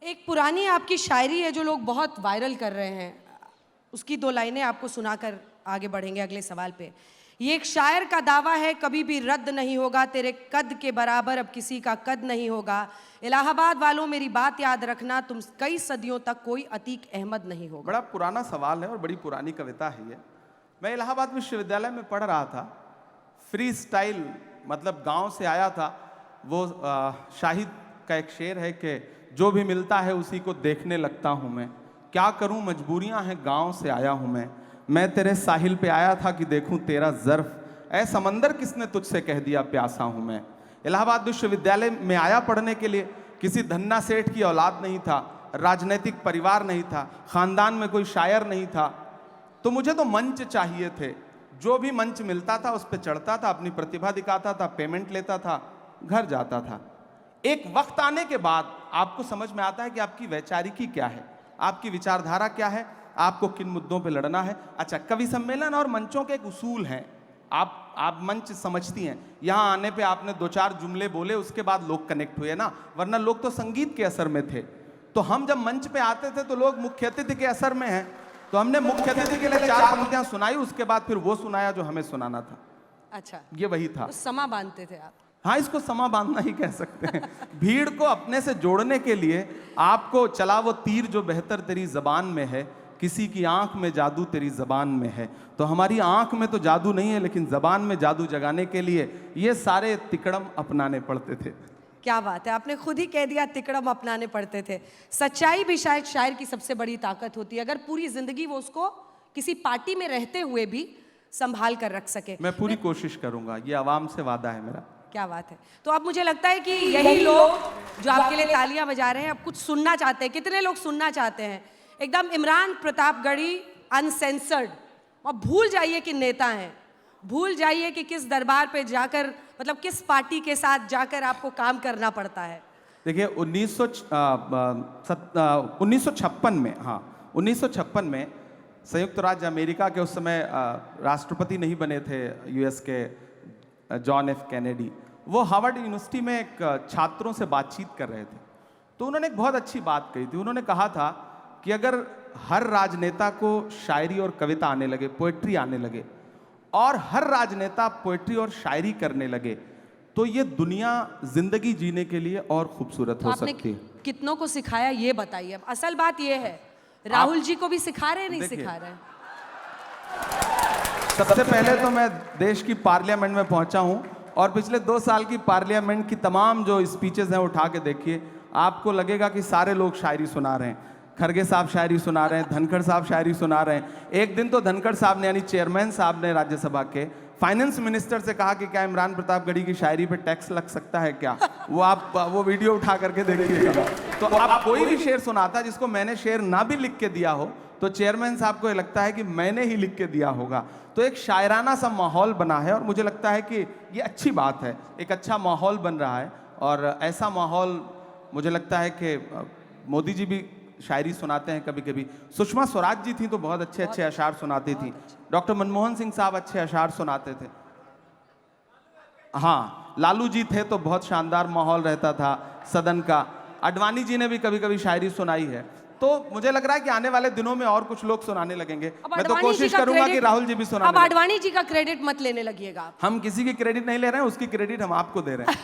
एक पुरानी आपकी शायरी है जो लोग बहुत वायरल कर रहे हैं, उसकी 2 लाइनें आपको सुनाकर आगे बढ़ेंगे अगले सवाल पे। ये एक शायर का दावा है, कभी भी रद्द नहीं होगा, तेरे कद के बराबर अब किसी का कद नहीं होगा। इलाहाबाद वालों मेरी बात याद रखना, तुम कई सदियों तक कोई अतीक अहमद नहीं होगा। बड़ा पुराना सवाल है और बड़ी पुरानी कविता है ये। मैं इलाहाबाद विश्वविद्यालय में पढ़ रहा था, फ्री स्टाइल मतलब गांव से आया था। वो शाहिद का एक शेर है कि जो भी मिलता है उसी को देखने लगता हूँ मैं, क्या करूँ मजबूरियाँ हैं गांव से आया हूँ मैं तेरे साहिल पे आया था कि देखूं तेरा ज़र्फ, ऐ समंदर किसने तुझसे कह दिया प्यासा हूँ मैं। इलाहाबाद विश्वविद्यालय में आया पढ़ने के लिए, किसी धन्ना सेठ की औलाद नहीं था, राजनीतिक परिवार नहीं था, ख़ानदान में कोई शायर नहीं था, तो मुझे तो मंच चाहिए थे। जो भी मंच मिलता था उस पर चढ़ता था, अपनी प्रतिभा दिखाता था, पेमेंट लेता था, घर जाता था। एक वक्त आने के बाद आपको समझ में आता है कि आपकी वैचारिकी क्या है, आपकी विचारधारा क्या है, आपको किन मुद्दों पे लड़ना है। अच्छा, कवि सम्मेलन और मंचों के एक उसूल हैं, आप मंच समझती हैं। यहाँ आने पे आपने 2-4 जुमले बोले, उसके बाद लोग कनेक्ट हुए ना, वरना लोग तो संगीत के असर में थे। तो हम जब मंच पे आते थे तो लोग मुख्य अतिथि के असर में हैं, तो हमने मुख्य अतिथि के लिए 4 पंक्तियां सुनाई, उसके बाद फिर वो सुनाया जो हमें सुनाना था। अच्छा, ये वही था। तो समा बांधते थे आप? हाँ, इसको समा बांधना ही कह सकते हैं। भीड़ को अपने से जोड़ने के लिए आपको चला वो तीर जो बेहतर तेरी जबान में है, किसी की आंख में जादू तेरी जबान में है। तो हमारी आंख में तो जादू नहीं है, लेकिन जबान में जादू जगाने के लिए ये सारे तिकड़म अपनाने पड़ते थे। क्या बात है, आपने खुद ही कह दिया तिकड़म अपनाने पड़ते थे। सच्चाई भी शायद शायर की सबसे बड़ी ताकत होती है, अगर पूरी जिंदगी वो उसको किसी पार्टी में रहते हुए भी संभाल कर रख सके। मैं पूरी कोशिश करूंगा, ये आवाम से वादा है मेरा। क्या बात है। तो अब मुझे लगता है कि यही लोग जो आपके लिए तालियां बजा रहे हैं अब कुछ सुनना चाहते हैं। कितने लोग सुनना चाहते हैं? एकदम इमरान प्रतापगढ़ी अनसेंसर्ड। और भूल जाइए कि नेता हैं, भूल जाइए कि किस दरबार पे जाकर, मतलब किस पार्टी के साथ जाकर आपको काम करना पड़ता है। देखिए 1956 में, हाँ 1956 में संयुक्त राज्य अमेरिका के उस समय राष्ट्रपति नहीं बने थे यूएस के जॉन एफ कैनेडी। वो हार्वर्ड यूनिवर्सिटी में एक छात्रों से बातचीत कर रहे थे, तो उन्होंने एक बहुत अच्छी बात कही थी। उन्होंने कहा था कि अगर हर राजनेता को शायरी और कविता आने लगे, पोएट्री आने लगे, और हर राजनेता पोएट्री और शायरी करने लगे, तो ये दुनिया जिंदगी जीने के लिए और खूबसूरत हो सकती है। कितनों को सिखाया ये बताइए। अब असल बात ये है, राहुल जी को भी सिखा रहे हैं, नहीं सिखा रहे हैं? सबसे पहले तो मैं देश की पार्लियामेंट में पहुंचा हूं और पिछले 2 साल की पार्लियामेंट की तमाम जो स्पीचेस हैं उठा के देखिए, आपको लगेगा कि सारे लोग शायरी सुना रहे हैं। खरगे साहब शायरी सुना रहे हैं, धनखड़ साहब शायरी सुना रहे हैं। एक दिन तो धनखड़ साहब ने, यानी चेयरमैन साहब ने राज्यसभा के, फाइनेंस मिनिस्टर से कहा कि क्या इमरान प्रतापगढ़ी की शायरी पे टैक्स लग सकता है क्या? वो आप वो वीडियो उठा करके देखिएगा। तो आप कोई भी शेर सुनाता जिसको मैंने शेर ना भी लिख के दिया हो, तो चेयरमैन साहब को लगता है कि मैंने ही लिख के दिया होगा। तो एक शायराना सा माहौल बना है और मुझे लगता है कि ये अच्छी बात है, एक अच्छा माहौल बन रहा है। और ऐसा माहौल मुझे लगता है कि मोदी जी भी शायरी सुनाते हैं कभी कभी, सुषमा स्वराज जी थी तो बहुत अच्छे अच्छे अशार सुनाती थी, डॉक्टर मनमोहन सिंह साहब अच्छे अशार सुनाते थे, हाँ लालू जी थे तो बहुत शानदार माहौल रहता था सदन का, अडवाणी जी ने भी कभी कभी शायरी सुनाई है। तो मुझे लग रहा है कि आने वाले दिनों में और कुछ लोग सुनाने लगेंगे। मैं तो कोशिश करूंगा कि राहुल जी भी सुनाने। अब अडवाणी जी का क्रेडिट मत लेने लगिएगा। हम किसी की क्रेडिट नहीं ले रहे हैं, उसकी क्रेडिट हम आपको दे रहे हैं।